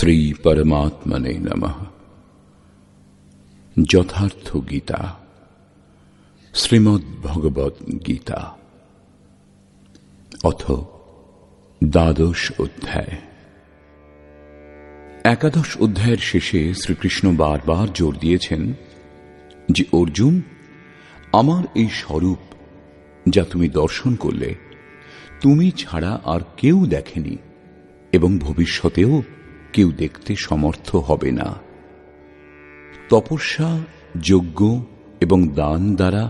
শ্রী পরমাত্মনে নমঃ। যথার্থ গীতা, শ্রীমদ্ ভগবদ গীতা, অথ দ্বাদশ অধ্যায়। একাদশ অধ্যায়ের শেষে শ্রীকৃষ্ণ বারবার জোর দিয়েছেন যে অর্জুন, আমার এই স্বরূপ যা তুমি দর্শন করলে, তুমি ছাড়া আর কেউ দেখেনি এবং ভবিষ্যতেও কেউ দেখতে সমর্থ হবে না। তপস্যা, যজ্ঞ এবং দান দ্বারা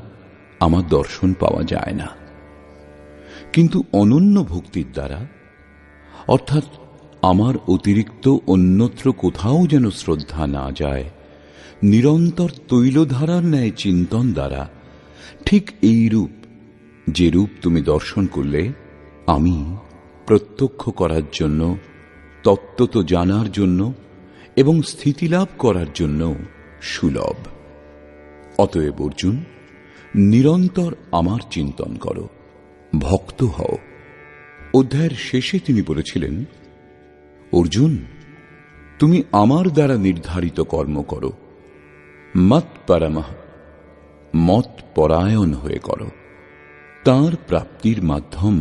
আমার দর্শন পাওয়া যায় না, কিন্তু অনন্য ভক্তির দ্বারা, অর্থাৎ আমার অতিরিক্ত অন্যত্র কোথাও যেন শ্রদ্ধা না যায়, নিরন্তর তৈলধারার ন্যায় চিন্তন দ্বারা, ঠিক এই রূপ যে রূপ তুমি দর্শন করলে, আমি প্রত্যক্ষ করার জন্য, তত্ত্বত জানার জন্য এবং স্থিতিলাভ করার জন্য সুলভ। অতএব অর্জুন, নিরন্তর আমার চিন্তন করো, ভক্ত হও। অধ্যায়ের শেষে তিনি বলেছিলেন, অর্জুন, তুমি আমার দ্বারা নির্ধারিত কর্ম করো, মত পরমঃ, মত পরায়ণ হয়ে করো। তাঁর প্রাপ্তির মাধ্যম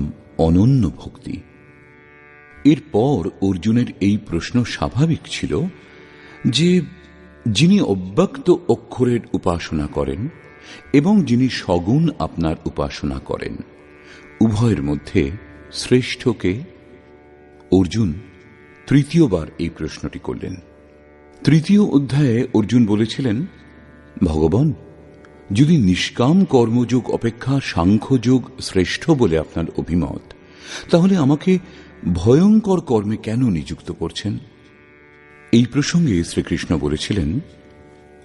অনন্য ভক্তি। এরপর অর্জুনের এই প্রশ্ন স্বাভাবিক ছিল যে যিনি অব্যক্ত অক্ষরের উপাসনা করেন এবং যিনি সগুণ আপনার উপাসনা করেন, উভয়ের মধ্যে শ্রেষ্ঠকে? অর্জুন তৃতীয়বার এই প্রশ্নটি করলেন। তৃতীয় অধ্যায়ে অর্জুন বলেছিলেন, ভগবান, যদি নিষ্কাম কর্মযোগ অপেক্ষা সাংখ্যযোগ শ্রেষ্ঠ বলে আপনার অভিমত, তাহলে আমাকে ভয়ঙ্কর কর্মে কেন নিযুক্ত করছেন? এই প্রসঙ্গে শ্রীকৃষ্ণ বলেছিলেন,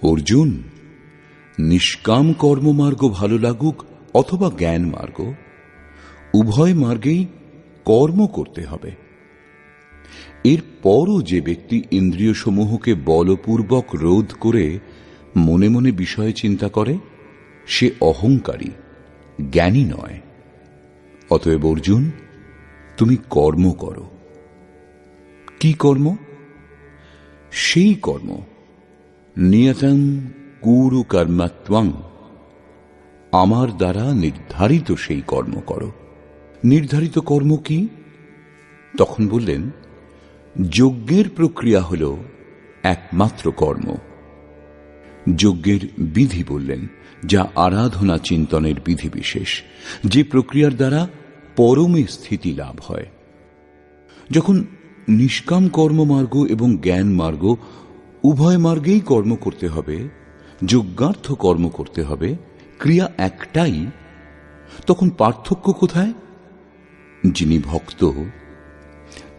অর্জুন, নিষ্কাম কর্মমার্গ ভালো লাগুক অথবা জ্ঞান মার্গ, উভয় মার্গেই কর্ম করতে হবে। এরপরও যে ব্যক্তি ইন্দ্রিয়সমূহকে বলপূর্বক রোধ করে মনে মনে বিষয়ে চিন্তা করে, সে অহংকারী, জ্ঞানী নয়। অতএব অর্জুন, তুমি কর্ম করো। কি কর্ম? সেই কর্ম, নিয়তং কুরু কর্মত্বং, আমার দ্বারা নির্ধারিত সেই কর্ম করো। নির্ধারিত কর্ম কি? তখন বললেন, যজ্ঞের প্রক্রিয়া হল একমাত্র কর্ম। যজ্ঞের বিধি বললেন, যা আরাধনা চিন্তনের বিধিবিশেষ, যে প্রক্রিয়ার দ্বারা পরমে স্থিতি লাভ হয়। যখন নিষ্কাম কর্মমার্গ এবং জ্ঞান মার্গ উভয় মার্গেই কর্ম করতে হবে, যজ্ঞার্থ কর্ম করতে হবে, ক্রিয়া একটাই, তখন পার্থক্য কোথায়? যিনি ভক্ত,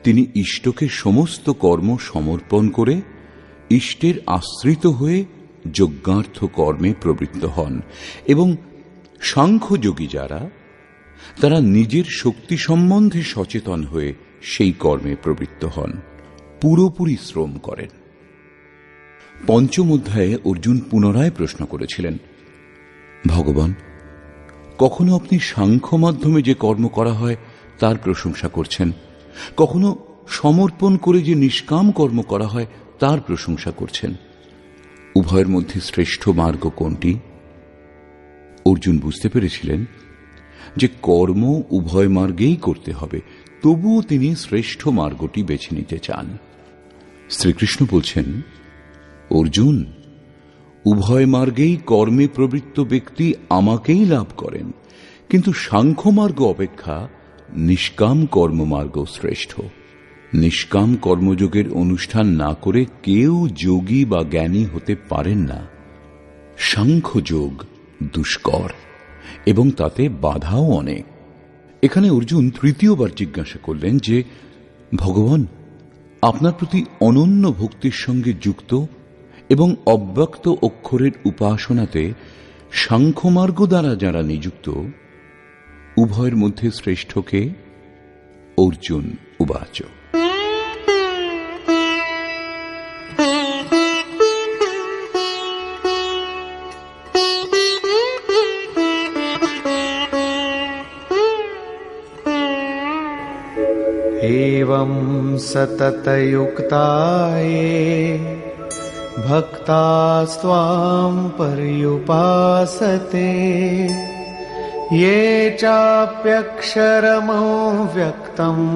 তিনি ইষ্টকে সমস্ত কর্ম সমর্পণ করে ইষ্টের আশ্রিত হয়ে যজ্ঞার্থ কর্মে প্রবৃত্ত হন, এবং সাংখ্যযোগী যারা, তারা নিজের শক্তি সম্বন্ধে সচেতন হয়ে সেই কর্মে প্রবৃত্ত হন, পুরোপুরি শ্রম করেন। পঞ্চম অধ্যায়ে অর্জুন পুনরায় প্রশ্ন করেছিলেন, ভগবান, কখনো আপনি সাংখ্য মাধ্যমে যে কর্ম করা হয় তার প্রশংসা করছেন, কখনো সমর্পণ করে যে নিষ্কাম কর্ম করা হয় তার প্রশংসা করছেন। উভয়ের মধ্যে শ্রেষ্ঠ মার্গ কোনটি? অর্জুন বুঝতে পেরেছিলেন যে কর্ম উভয় মার্গেই করতে হবে, তবুও তিনি শ্রেষ্ঠ মার্গটি বেছে নিতে চান। শ্রীকৃষ্ণ বলছেন, অর্জুন, উভয় মার্গেই কর্মে প্রবৃত্ত ব্যক্তি আমাকেই লাভ করেন, কিন্তু সাংখ্য মার্গ অপেক্ষা নিষ্কাম কর্মমার্গ শ্রেষ্ঠ। নিষ্কাম কর্মযোগের অনুষ্ঠান না করে কেউ যোগী বা জ্ঞানী হতে পারেন না। সাংখ্যযোগ দুষ্কর এবং তাতে বাধাও অনেক। এখানে অর্জুন তৃতীয়বার জিজ্ঞাসা করলেন যে, ভগবান, আপনার প্রতি অনন্য ভক্তির সঙ্গে যুক্ত এবং অব্যক্ত অক্ষরের উপাসনাতে সাংখ্যমার্গ দ্বারা যারা নিযুক্ত, উভয়ের মধ্যে শ্রেষ্ঠকে? অর্জুন উবাচ। एवं सततयुक्ताये भक्तास्त्वां पर्युपासते ये चाप्यक्षरमव्यक्तम्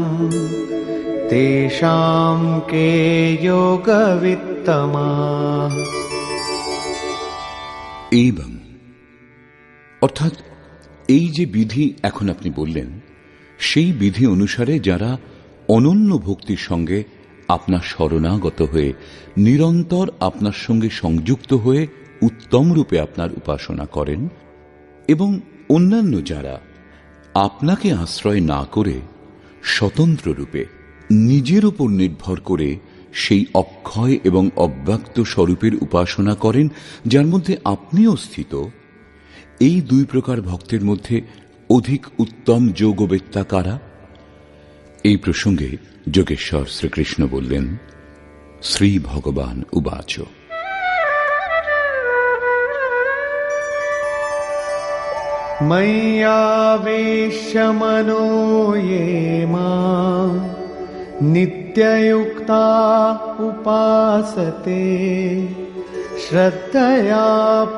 तेषां के योगवित्तमाः। এবং অর্থাৎ এই যে বিধি এখন আপনি বললেন, সেই বিধি অনুসারে যারা অনন্য ভক্তির সঙ্গে আপনার শরণাগত হয়ে নিরন্তর আপনার সঙ্গে সংযুক্ত হয়ে উত্তম রূপে আপনার উপাসনা করেন, এবং অন্যান্য যারা আপনাকে আশ্রয় না করে স্বতন্ত্র রূপে নিজের উপর নির্ভর করে সেই অক্ষয় এবং অব্যক্ত স্বরূপের উপাসনা করেন, যার মধ্যে আপনিও স্থিত, এই দুই প্রকার ভক্তের মধ্যে অধিক উত্তম যোগবেত্তা কারা? এই প্রসঙ্গে যোগেশ্বর শ্রীকৃষ্ণ বললেন, শ্রী ভগবান উবাচ ময়্যাবেশ্য মনো ये मां नित्ययुक्ता उपासते श्रद्धया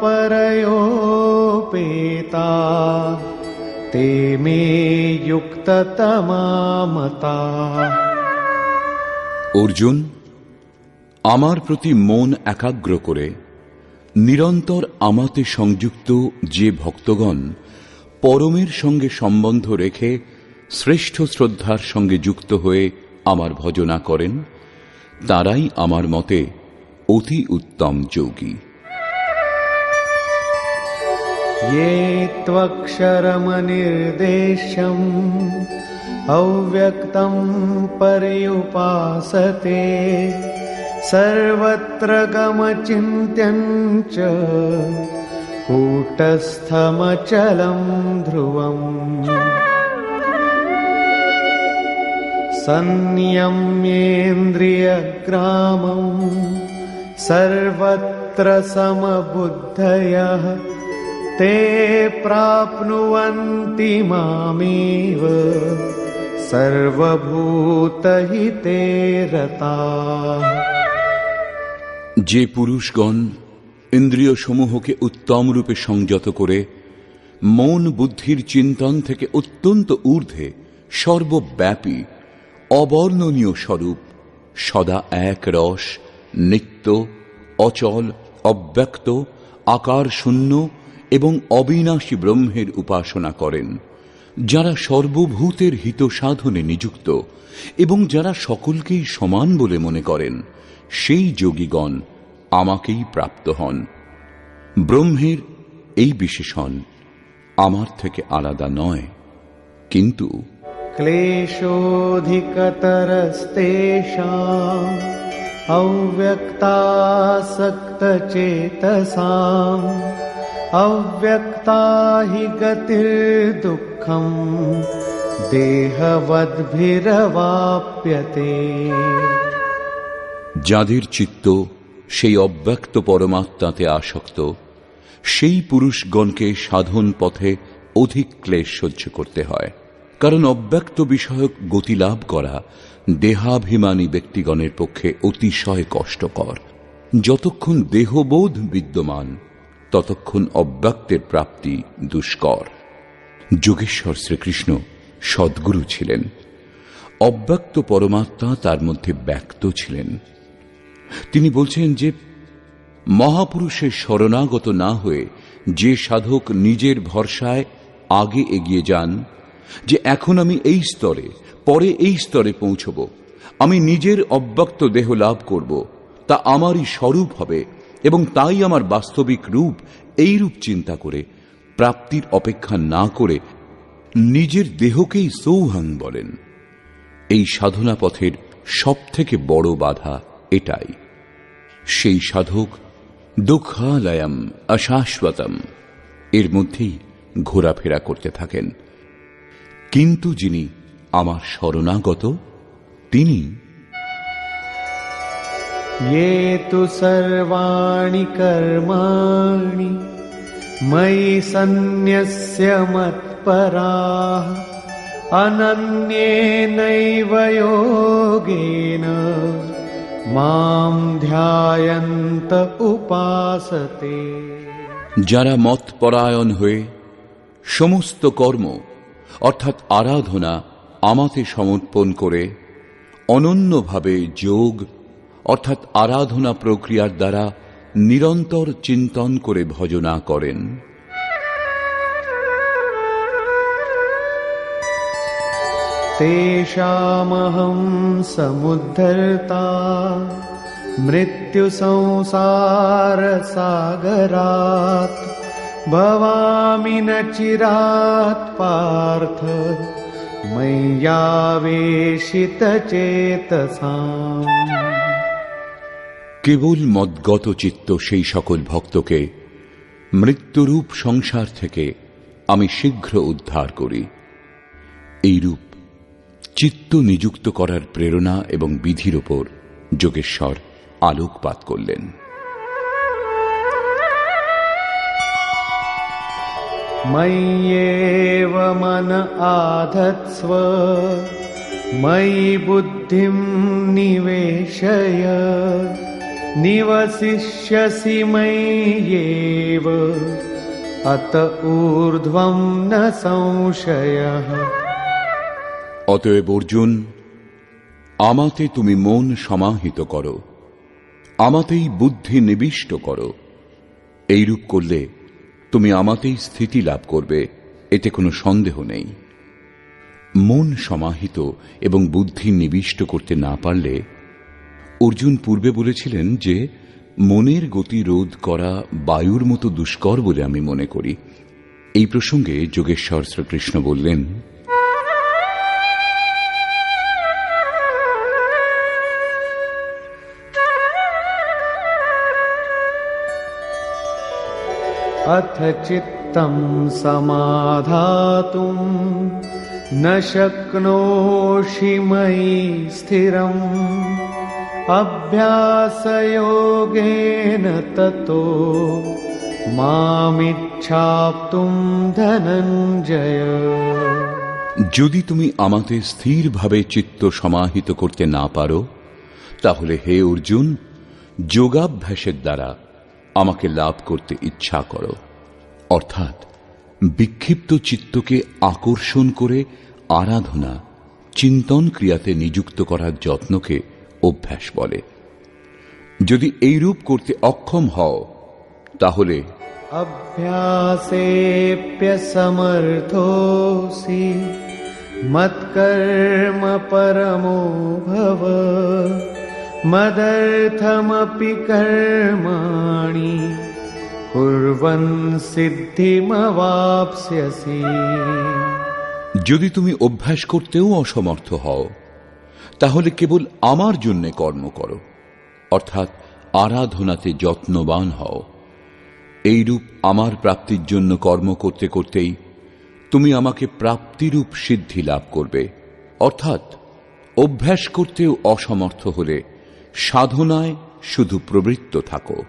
परयोपेता ते मे युक्ततमा मता। অর্জুন, আমার প্রতি মন একাগ্র করে নিরন্তর আমাতে সংযুক্ত যে ভক্তগণ পরমের সঙ্গে সম্বন্ধ রেখে শ্রেষ্ঠ শ্রদ্ধার সঙ্গে যুক্ত হয়ে আমার ভজনা করেন, তারাই আমার মতে অতি উত্তম যোগী। ये त्वक्षरमनिर्देश्यम् अव्यक्तं पर्युपासते सर्वत्र गमचिन्त्यं च कूटस्थमचलं ध्रुवम् संयम्येन्द्रियग्रामं सर्वत्र समबुद्धयः ते प्राप्नुवन्ति मामेव सर्वभूतहिते रताः। যে পুরুষগণ ইন্দ্রিয় সমূহকে উত্তম রূপে সংযত করে মন বুদ্ধির চিন্তন থেকে অত্যন্ত ঊর্ধ্বে সর্বব্যাপী অবর্ণনীয় স্বরূপ সদা এক রস, নিত্য, অচল, অব্যক্ত, আকার শূন্য এবং অবিনাশী ব্রহ্মের উপাসনা করেন, যারা সর্বভূতের হিত সাধনে নিযুক্ত এবং যারা সকলকেই সমান বলে মনে করেন, সেই যোগীগণ আমাকেই প্রাপ্ত হন। ব্রহ্মের এই বিশেষণ আমার থেকে আলাদা নয়, কিন্তু ক্লেশোধিকতরস্তেষাम् अव्यक्तासक्तचेतसाम् अव्यक्ता हि गतिर्दुःखम् देहवद्भिरवाप्यते। যাদের চিত্ত সেই অব্যক্ত পরমাত্মাতে আসক্ত, সেই পুরুষগণকে সাধন পথে অধিক ক্লেশ সহ্য করতে হয়, কারণ অব্যক্ত বিষয়ক গতি লাভ করা দেহাভিমানী ব্যক্তিগণের পক্ষে অতিশয় কষ্টকর। যতক্ষণ দেহবোধ বিদ্যমান, ততক্ষণ অব্যক্তের প্রাপ্তি দুষ্কর। যোগেশ্বর শ্রীকৃষ্ণ সদ্গুরু ছিলেন, অব্যক্ত পরমাত্মা তার মধ্যে ব্যক্ত ছিলেন। তিনি বলছেন যে মহাপুরুষের শরণাগত না হয়ে যে সাধক নিজের ভরসায় আগে এগিয়ে যান, যে এখন আমি এই স্তরে, পরে এই স্তরে পৌঁছব, আমি নিজের অব্যক্ত দেহ লাভ করব, তা আমারই স্বরূপ হবে এবং তাই আমার বাস্তবিক রূপ, এই রূপ চিন্তা করে প্রাপ্তির অপেক্ষা না করে নিজের দেহকেই সৌহাং বলেন। এই সাধনা পথের সবথেকে বড় বাধা এটাই। সেই সাধক দুঃখালয়ম অশাশ্বতম এর মধ্যেই ঘোরাফেরা করতে থাকেন, কিন্তু যিনি আমার শরণাগত, তিনি ये तु सर्वाणि कर्माणि मयि सन्न्यस्य मत्पराः अनन्येनैव योगेन मां ध्यायन्त उपासते। যারা মতপরায়ণ হয়ে সমস্ত কর্ম অর্থাৎ আরাধনা আমাতে সমর্পণ করে অনন্যভাবে যোগ অর্থাৎ আরাধনা প্রক্রিয়ার দ্বারা নিরন্তর চিন্তন করে ভজনা করেন, तेषामहं समुद्धर्ता मृत्यु संसार सागरात् भवामि न चिरात् पार्थ मय्यावेशित चेतसाम्। কেবল মদগত চিত্ত সেই সকল ভক্তকে মৃত্যুরূপ সংসার থেকে আমি শীঘ্র উদ্ধার করি। এইরূপ চিত্ত নিযুক্ত করার প্রেরণা এবং বিধির ওপর যোগেশ্বর আলোকপাত করলেন। मय्येव मन आधत्स्व मयि बुद्धिं निवेशय निवसिष्यसि मय्येव अत ऊर्ध्वं न संशयः। অতএব অর্জুন, আমাতে তুমি মন সমাহিত করো, আমাতেই বুদ্ধি নিবিষ্ট করো। এইরূপ করলে তুমি আমাতেই স্থিতি লাভ করবে, এতে কোনো সন্দেহ নেই। মন সমাহিত এবং বুদ্ধি নিবিষ্ট করতে না পারলে, অর্জুন পূর্বে বলেছিলেন যে মনের গতি রোধ করা বায়ুর মতো দুষ্কর বলে আমি মনে করি। এই প্রসঙ্গে যোগেশ্বর শ্রীকৃষ্ণ বললেন, अथ चित्तं समाधातुं न शक्नोषि मयि स्थिरम् अभ्यासयोगेन ततो मामिच्छाप्तुं धनञ्जय। যদি তুমি আমাতে স্থিরভাবে চিত্ত সমাহিত করতে না পারো, তাহলে হে অর্জুন, যোগাভ্যাসের দ্বারা আমাকে লাভ করতে ইচ্ছা করো। অর্থাৎ বিক্ষিপ্ত চিত্তকে আকর্ষণ করে আরাধনা চিন্তন ক্রিয়াতে নিযুক্ত করার যত্নকে অভ্যাস বলে। যদি এইরূপ করতে অক্ষম হও, তাহলে अभ्यासेऽप्यसमर्थोऽसि मत्कर्म परमो भव मदर्थमपि कर्माणि कुर्वन् सिद्धिमवाप्स्यसि। যদি তুমি অভ্যাস করতেও অসমর্থ হও, তাহলে কেবল আমার জন্য কর্ম করো, অর্থাৎ আরাধনাতে যত্নবান হও। এইরূপ আমার প্রাপ্তির জন্য কর্ম করতে করতেই তুমি আমাকে প্রাপ্তিরূপ সিদ্ধি লাভ করবে। অর্থাৎ অভ্যাস করতেও অসমর্থ হলে সাধনায় শুধু প্রবৃত্ত থাকো।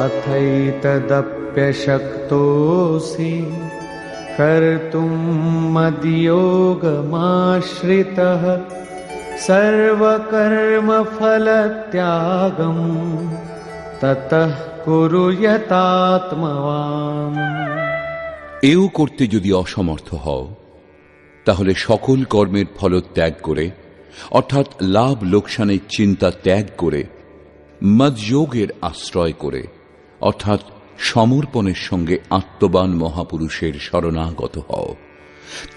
अथैतदप्यशक्तोऽसि कर्तुं मद्योगमाश्रितः सर्वकर्मफलत्यागं ततः कुरु यतात्मवान्। এও করতে যদি অসমর্থ হও, তাহলে সকল কর্মের ফলত্যাগ করে, অর্থাৎ লাভ লোকসানের চিন্তা ত্যাগ করে, মদযোগের আশ্রয় করে, অর্থাৎ সমর্পণের সঙ্গে আত্মবান মহাপুরুষের শরণাগত হও।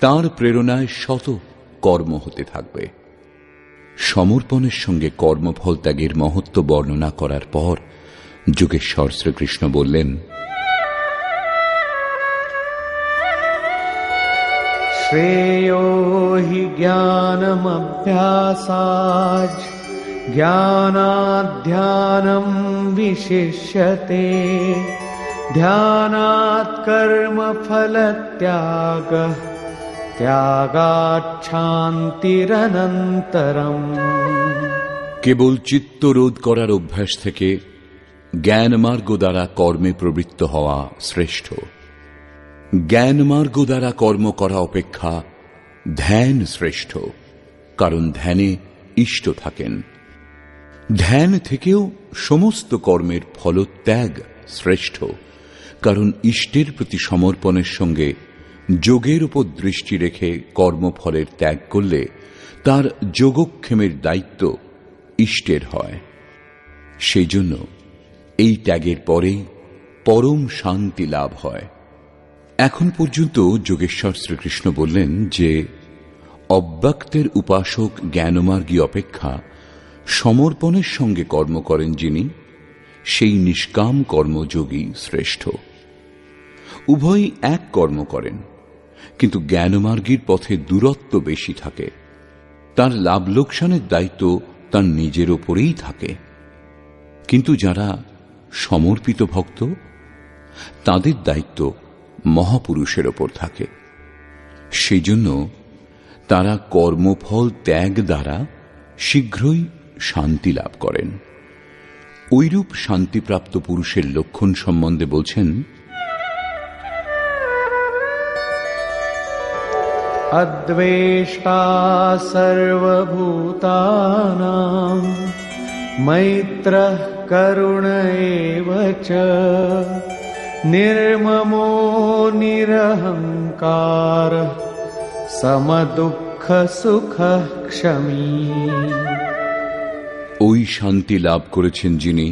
তাঁর প্রেরণায় শত কর্ম হতে থাকবে। সমর্পণের সঙ্গে কর্মফল ত্যাগের মহত্ব বর্ণনা করার পর যোগেশ্বর শ্রীকৃষ্ণ বললেন, श्रेयो हि ज्ञानमभ्यासाच् ज्ञानाध्यानं विशिष्यते ध्यानात् कर्मफलत्यागः त्यागात् शान्तिरनन्तरम्। কেবল চিত্তরোধ করার অভ্যাস থেকে জ্ঞানমার্গ দ্বারা কর্মে প্রবৃত্ত হওয়া শ্রেষ্ঠ। জ্ঞানমার্গ দ্বারা কর্ম করা অপেক্ষা ধ্যান শ্রেষ্ঠ, কারণ ধ্যানে ইষ্ট থাকেন। ধ্যান থেকেও সমস্ত কর্মের ফলত্যাগ শ্রেষ্ঠ, কারণ ইষ্টের প্রতি সমর্পণের সঙ্গে যোগের উপর দৃষ্টি রেখে কর্মফলের ত্যাগ করলে তার যোগক্ষেমের দায়িত্ব ইষ্টের হয়। সেই জন্য এই ত্যাগের পরেই পরম শান্তি লাভ হয়। এখন পর্যন্ত যোগেশ্বর শ্রীকৃষ্ণ বললেন যে অব্যক্তের উপাসক জ্ঞানমার্গী অপেক্ষা সমর্পণের সঙ্গে কর্ম করেন যিনি, সেই নিষ্কাম কর্মযোগী শ্রেষ্ঠ। উভয়ই এক কর্ম করেন, কিন্তু জ্ঞানমার্গীর পথে দূরত্ব বেশি থাকে। তার লাভ লোকসানের দায়িত্ব তার নিজের ওপরেই থাকে। কিন্তু যারা সমর্পিত ভক্ত, তাদের দায়িত্ব মহাপুরুষের ওপর থাকে। সেই জন্য তারা কর্মফল ত্যাগ দ্বারা শীঘ্রই শান্তি লাভ করেন। ঐরূপ শান্তিপ্রাপ্ত পুরুষের লক্ষণ সম্বন্ধে বলছেন, অদ্বেষ্টা সর্বভূতানাং মৈত্রঃ করুণ এব চ নির্মমো নিরহংকারঃ সমদুঃখ সুখঃ ক্ষমী। ওই শান্তি লাভ করেছেন যিনি,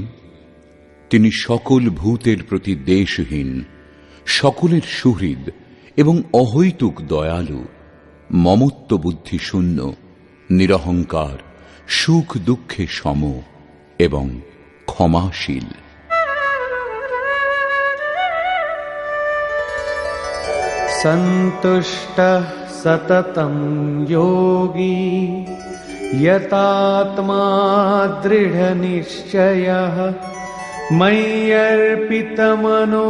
তিনি সকল ভূতের প্রতি দ্বেষহীন, সকলের সুহৃদ এবং অহৈতুক দয়ালু, মমত্ব বুদ্ধি শূন্য, নিরহংকার, সুখ দুঃখে সম এবং ক্ষমাশীল। সন্তুষ্টঃ সততং যোগী यतात्मा दृढनिश्चयः मय्यर्पितमनो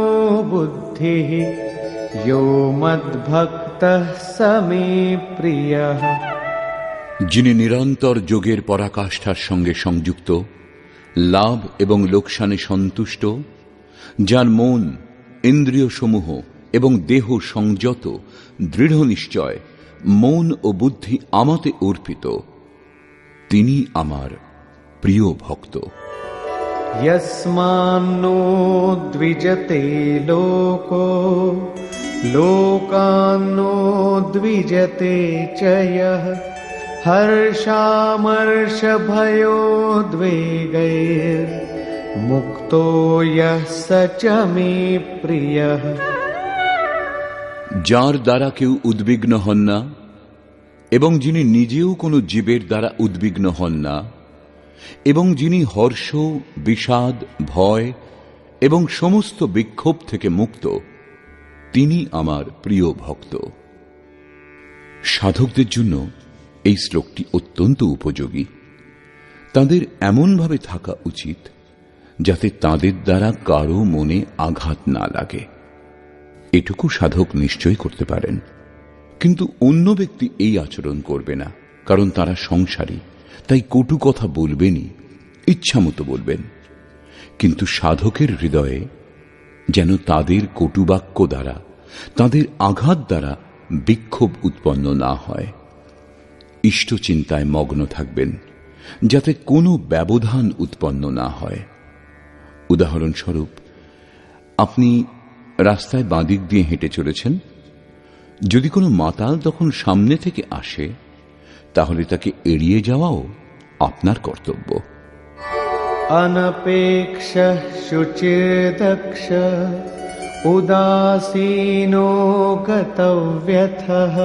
बुद्धिः यो मद्भक्तः स मे प्रियः। যিনি নিরন্তর যোগের পরাকাষ্ঠার সঙ্গে সংযুক্ত, লাভ এবং লোকসানে সন্তুষ্ট, যার মন, ইন্দ্রিয় সমূহ এবং দেহ সংযত, দৃঢ় নিশ্চয়, মন ও বুদ্ধি আমাতে অর্পিত, তিনি আমার প্রিয় ভক্ত। यस्मान्नो द्विजते लोको लोकान्नो द्विजते च यः हर्षामर्षभयोद्वेगैर्मुक्तो यः स च मे प्रियः। যার দ্বারা কেউ উদ্বিগ্ন হন না এবং যিনি নিজেও কোনো জীবের দ্বারা উদ্বিগ্ন হন না এবং যিনি হর্ষ, বিষাদ, ভয় এবং সমস্ত বিক্ষোভ থেকে মুক্ত, তিনি আমার প্রিয় ভক্ত। সাধকদের জন্য এই শ্লোকটি অত্যন্ত উপযোগী। তাদের এমনভাবে থাকা উচিত যাতে তাদের দ্বারা কারো মনে আঘাত না লাগে। এটুকু সাধক নিশ্চয় করতে পারেন, কিন্তু অন্য ব্যক্তি এই আচরণ করবে না, কারণ তারা সংসারী, তাই কটু কথা বলবেনই, ইচ্ছামতো বলবেন। কিন্তু সাধকের হৃদয়ে যেন তাদের কটুবাক্য দ্বারা, তাদের আঘাত দ্বারা বিক্ষোভ উৎপন্ন না হয়। ইষ্ট চিন্তায় মগ্ন থাকবেন যাতে কোনো ব্যবধান উৎপন্ন না হয়। উদাহরণস্বরূপ, আপনি রাস্তায় বাঁদিক দিয়ে হেঁটে চলেছেন। যদি কোনো মাতাল তখন সামনে থেকে আসে, তাহলে তাকে এড়িয়ে যাওয়াও আপনার কর্তব্য। অনপেক্ষ শুচির্দক্ষ উদাসীনো গতব্যথঃ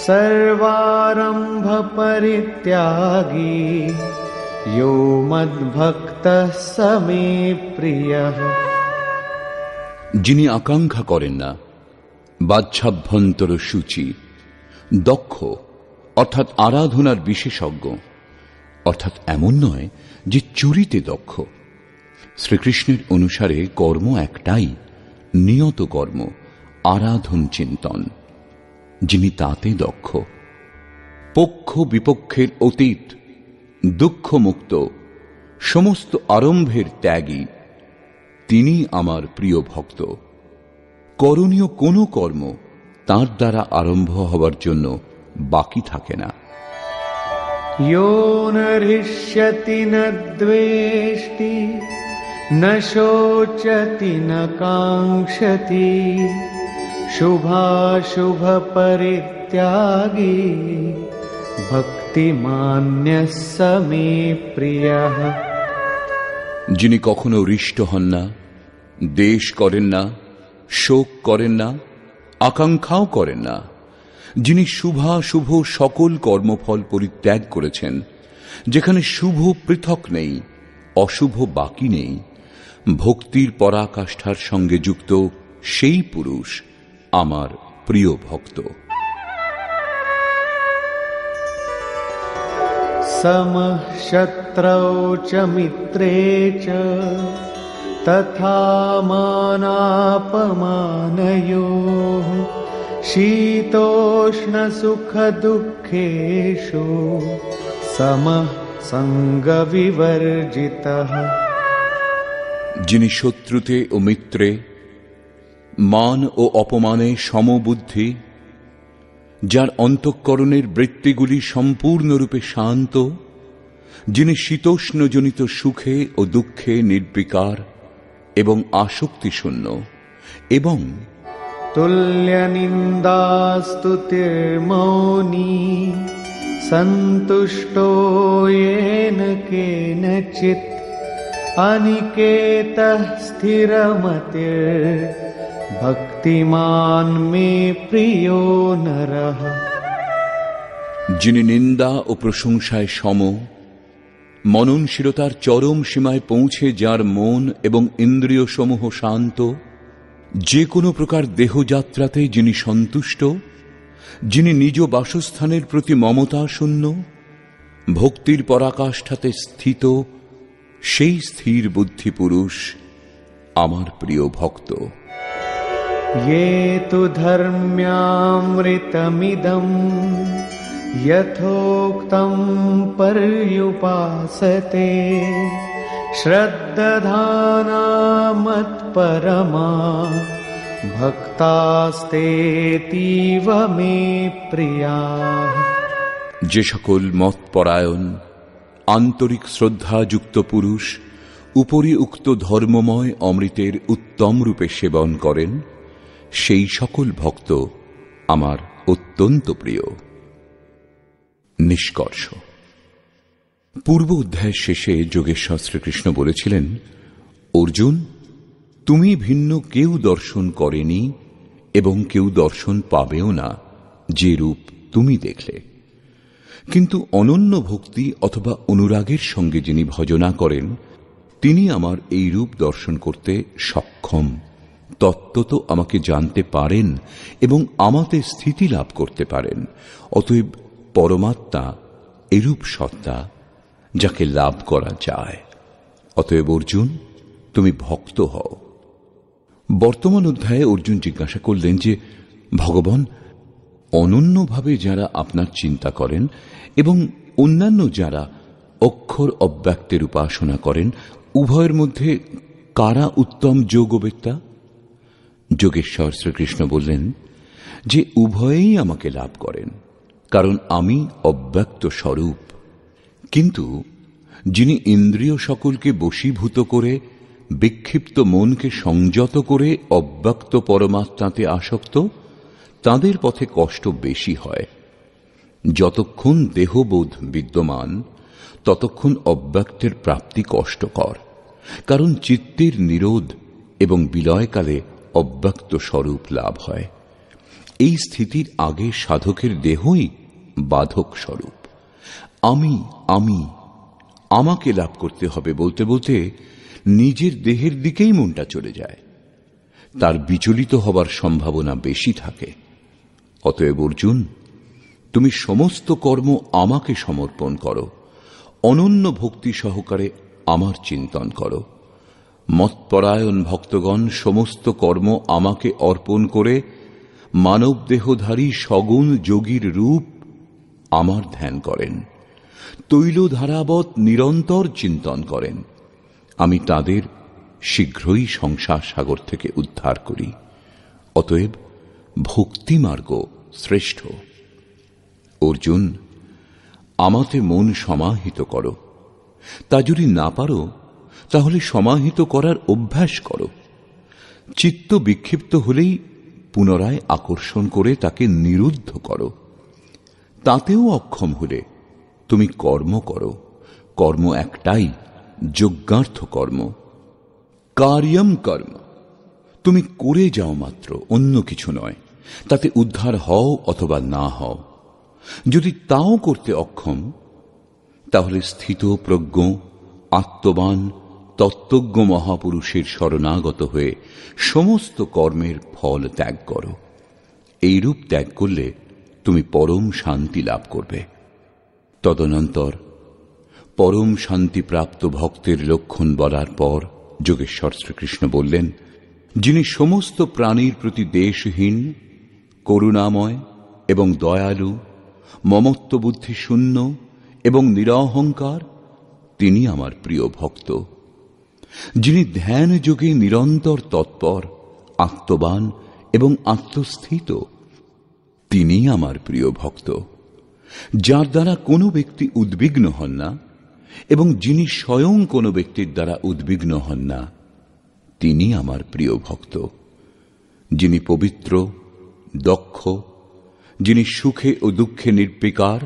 সর্বারম্ভ পরিত্যাগী यो मद्भक्तः स मे प्रियः। যিনি আকাঙ্ক্ষা করেন না, বাচ্ছাভ্যন্তর সূচি, দক্ষ অর্থাৎ আরাধনার বিশেষজ্ঞ, অর্থাৎ এমন নয় যে চুরিতে দক্ষ। শ্রীকৃষ্ণের অনুসারে কর্ম একটাই, নিয়ত কর্ম, আরাধন চিন্তন। যিনি তাতে দক্ষ, পক্ষ বিপক্ষের অতীত, দুঃখমুক্ত, সমস্ত আরম্ভের ত্যাগী, তিনি আমার প্রিয় ভক্ত। করণীয় কোনো কর্ম তাঁর দ্বারা আরম্ভ হবার জন্য বাকি থাকে না। यो न हृष्यति न द्वेष्टि न शोचति न काङ्क्षति शुभाशुभ परित्यागी भक्तिमान्यः स मे प्रियः। যিনি কখনো হৃষ্ট হন না, দ্বেষ করেন না, শোক করেন না, আকাঙ্ক্ষাও করেন না, যিনি শুভাশুভ সকল কর্মফল পরিত্যাগ করেছেন, যেখানে শুভ পৃথক নেই, অশুভ বাকি নেই, ভক্তির পরাকাষ্ঠার সঙ্গে যুক্ত সেই পুরুষ আমার প্রিয় ভক্ত। समः शत्रौ च मित्रे च तथा मानापमानयोः शीतोष्णसुखदुःखेषु समः सङ्गविवर्जितः। যিনি শত্রুতে ও মিত্রে, মান ও অপমানে সমবুদ্ধি, যার অন্তঃকরণের বৃত্তিগুলি সম্পূর্ণরূপে শান্ত, যিনি শীতোষ্ণজনিত সুখে ও দুঃখে নির্বিকার এবং আসক্তিশূন্য, এবং तुल्यनिन्दास्तुतिर्मौनी सन्तुष्टो येन केनचित् अनिकेतः स्थिरमतिर् भक्तिमान् मे प्रियो नरः। যিনি নিন্দা ও প্রশংসায় সম, মননশীলতার চরম সীমায় পৌঁছে যার মন এবং ইন্দ্রিয় সমূহ শান্ত, যে কোনো প্রকার দেহযাত্রাতে যিনি সন্তুষ্ট, যিনি নিজ বাসস্থানের প্রতি মমতা শূন্য, ভক্তির পরাকাষ্ঠাতে স্থিত, সেই স্থির বুদ্ধি পুরুষ আমার প্রিয় ভক্ত। ये तु धर्म्यामृतमिदम् यथोक्तं पर्युपासते श्रद्धाना मत्परमा भक्तास्तेतीव मे प्रियाः। যে সকল মতপরায়ণ আন্তরিক শ্রদ্ধাযুক্ত পুরুষ উপরি উক্ত ধর্মময় অমৃতের উত্তম রূপে সেবন করেন, সেই সকল ভক্ত আমার অত্যন্ত প্রিয়। নিষ্কর্ষ। পূর্ব অধ্যায়ের শেষে যোগেশ্বর শ্রীকৃষ্ণ বলেছিলেন, অর্জুন, তুমি ভিন্ন কেউ দর্শন করেনি এবং কেউ দর্শন পাবেও না যে রূপ তুমি দেখলে, কিন্তু অনন্য ভক্তি অথবা অনুরাগের সঙ্গে যিনি ভজনা করেন, তিনি আমার এই রূপ দর্শন করতে সক্ষম, তত্ত্বত আমাকে জানতে পারেন এবং আমাতে স্থিতি লাভ করতে পারেন। অতএব পরমাত্মা এরূপ সত্তা যাকে লাভ করা যায়। অতএব অর্জুন, তুমি ভক্ত হও। বর্তমান অধ্যায়ে অর্জুন জিজ্ঞাসা করলেন যে, ভগবান, অনন্যভাবে যারা আপনার চিন্তা করেন এবং অন্যান্য যারা অক্ষর অব্যক্তের উপাসনা করেন, উভয়ের মধ্যে কারা উত্তম যোগবেত্তা? যোগেশ্বর শ্রীকৃষ্ণ বললেন যে উভয়েই আমাকে লাভ করেন, কারণ আমি অব্যক্ত স্বরূপ। কিন্তু যিনি ইন্দ্রিয় সকলকে বশীভূত করে বিক্ষিপ্ত মনকে সংযত করে অব্যক্ত পরমাত্মাতে আসক্ত, তাদের পথে কষ্ট বেশি হয়। যতক্ষণ দেহবোধ বিদ্যমান, ততক্ষণ অব্যক্তের প্রাপ্তি কষ্টকর, কারণ চিত্তের নিরোধ এবং বিলয়কালে অব্যক্ত স্বরূপ লাভ হয়। এই স্থিতির আগে সাধকের দেহই বাধক স্বরূপ। আমি আমি আমাকে লাভ করতে হবে বলতে বলতে নিজের দেহের দিকেই মনটা চলে যায়, তার বিচলিত হবার সম্ভাবনা বেশি থাকে। অতএব অর্জুন, তুমি সমস্ত কর্ম আমাকে সমর্পণ করো, অনন্য ভক্তি সহকারে আমার চিন্তন করো। মৎপরায়ণ ভক্তগণ সমস্ত কর্ম আমাকে অর্পণ করে মানব দেহধারী সগুণ যোগীর রূপ আমার ধ্যান করেন। তৈলধারাবৎ নিরন্তর চিন্তন করেন, আমি তাদের শীঘ্রই সংসার সাগর থেকে উদ্ধার করি। অতএব ভক্তিমার্গ শ্রেষ্ঠ। অর্জুন, আমাতে মন সমাহিত করো। তা যদি না পারো তাহলে সমাহিত করার অভ্যাস করো। চিত্ত বিক্ষিপ্ত হলেই পুনরায় আকর্ষণ করে তাকে নিরুদ্ধ করো। তাতেও অক্ষম হলে তুমি কর্ম করো। কর্ম একটাই, যজ্ঞার্থ কর্ম। কার্যম কর্ম, তুমি করে যাও মাত্র, অন্য কিছু নয়। তাতে উদ্ধার হও অথবা না হও। যদি তাও করতে অক্ষম, তাহলে স্থিত প্রজ্ঞ আত্মবান তত্ত্বজ্ঞ মহাপুরুষের শরণাগত হয়ে সমস্ত কর্মের ফল ত্যাগ করো। এইরূপ ত্যাগ করলে তুমি পরম শান্তি লাভ করবে। তদনন্তর পরম শান্তিপ্রাপ্ত ভক্তের লক্ষণ বলার পর যোগেশ্বর শ্রীকৃষ্ণ বললেন, যিনি সমস্ত প্রাণীর প্রতি দ্বেষহীন, করুণাময় এবং দয়ালু, মমত্ববুদ্ধি শূন্য এবং নিরহংকার, তিনি আমার প্রিয় ভক্ত। যিনি ধ্যান যোগে নিরন্তর তৎপর, আত্মবান এবং আত্মস্থিত, তিনি আমার প্রিয় ভক্ত। যার দ্বারা কোনো ব্যক্তি উদ্বিগ্ন হন না এবং যিনি স্বয়ং কোনো ব্যক্তির দ্বারা উদ্বিগ্ন হন না, তিনি আমার প্রিয় ভক্ত। যিনি পবিত্র, দক্ষ, যিনি সুখে ও দুঃখে নির্বিকার,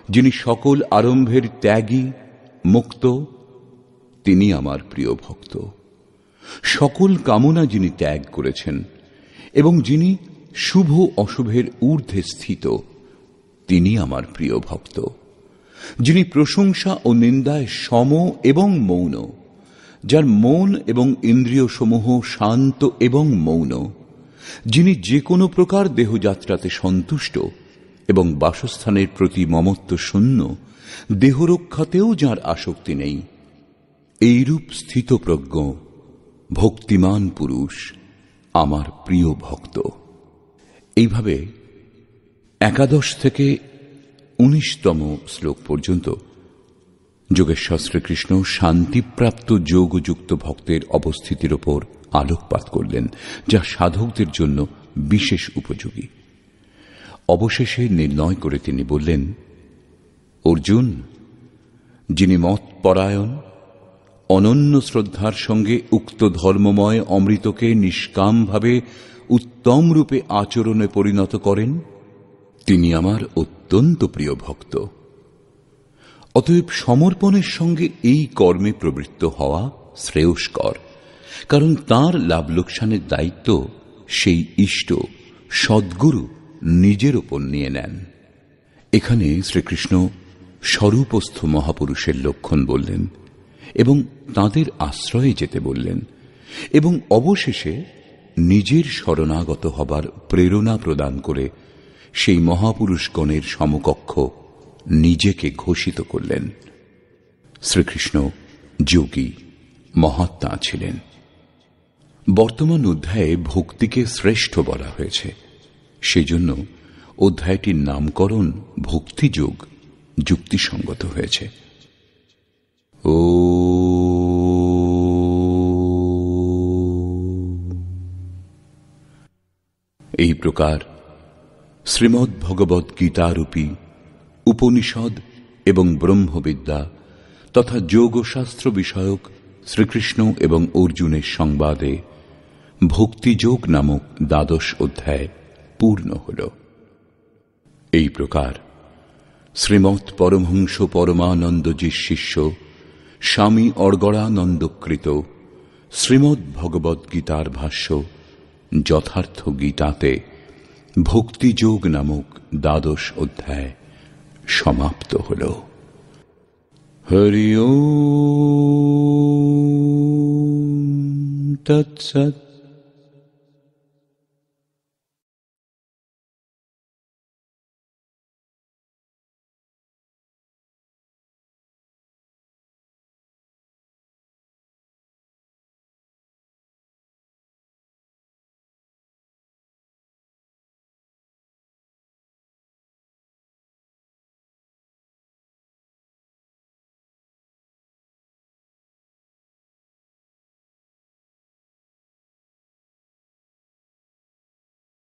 যিনি সকল আরম্ভের ত্যাগী, মুক্ত, তিনি আমার প্রিয় ভক্ত। সকল কামনা যিনি ত্যাগ করেছেন এবং যিনি শুভ অশুভের ঊর্ধ্বে স্থিত, তিনি আমার প্রিয় ভক্ত। যিনি প্রশংসা ও নিন্দায় সম এবং মৌন, যার মন এবং ইন্দ্রিয় সমূহ শান্ত এবং মৌন, যিনি যে কোনো প্রকার দেহযাত্রাতে সন্তুষ্ট এবং বাসস্থানের প্রতি মমত্ব শূন্য, দেহরক্ষাতেও যার আসক্তি নেই, এইরূপ স্থিতপ্রজ্ঞ ভক্তিমান পুরুষ আমার প্রিয় ভক্ত। এইভাবে ১১ থেকে ১৯তম শ্লোক পর্যন্ত যোগেশ্বর শ্রীকৃষ্ণ শান্তিপ্রাপ্ত যোগযুক্ত ভক্তের অবস্থিতির ওপর আলোকপাত করলেন, যা সাধকদের জন্য বিশেষ উপযোগী। অবশেষে নির্ণয় করে তিনি বললেন, অর্জুন, যিনি মতপরায়ণ, অনন্য শ্রদ্ধার সঙ্গে উক্ত ধর্মময় অমৃতকে নিষ্কামভাবে উত্তম রূপে আচরণে পরিণত করেন, তিনি আমার অত্যন্ত প্রিয় ভক্ত। অতএব সমর্পণের সঙ্গে এই কর্মে প্রবৃত্ত হওয়া শ্রেয়স্কর, কারণ তাঁর লাভ লোকসানের দায়িত্ব সেই ইষ্ট সদ্গুরু নিজের ওপর নিয়ে নেন। এখানে শ্রীকৃষ্ণ স্বরূপস্থ মহাপুরুষের লক্ষণ বললেন এবং তাঁদের আশ্রয়ে যেতে বললেন, এবং অবশেষে নিজের শরণাগত হবার প্রেরণা প্রদান করে সেই মহাপুরুষগণের সমকক্ষ নিজেকে ঘোষিত করলেন। শ্রীকৃষ্ণ যোগী মহাত্মা ছিলেন। বর্তমান অধ্যায়ে ভক্তিকে শ্রেষ্ঠ বলা হয়েছে, সেজন্য অধ্যায়টির নামকরণ ভক্তিযোগ যুক্তিসঙ্গত হয়েছে। এই প্রকার শ্রীমদ্ ভগবৎ গীতারূপী উপনিষদ এবং ব্রহ্মবিদ্যা তথা যোগশাস্ত্র বিষয়ক শ্রীকৃষ্ণ এবং অর্জুনের সংবাদে ভক্তিযোগ নামক ১২ অধ্যায় পূর্ণ হল। এই প্রকার শ্রীমৎ পরমহংস পরমানন্দজির শিষ্য স্বামী অর্গড়ানন্দকৃত শ্রীমদ্ ভগবৎ গীতার ভাষ্য যথার্থ গীতাতে ভক্তিযোগ নামক ১২ অধ্যায় সমাপ্ত হল। হরি ওম তৎসৎ।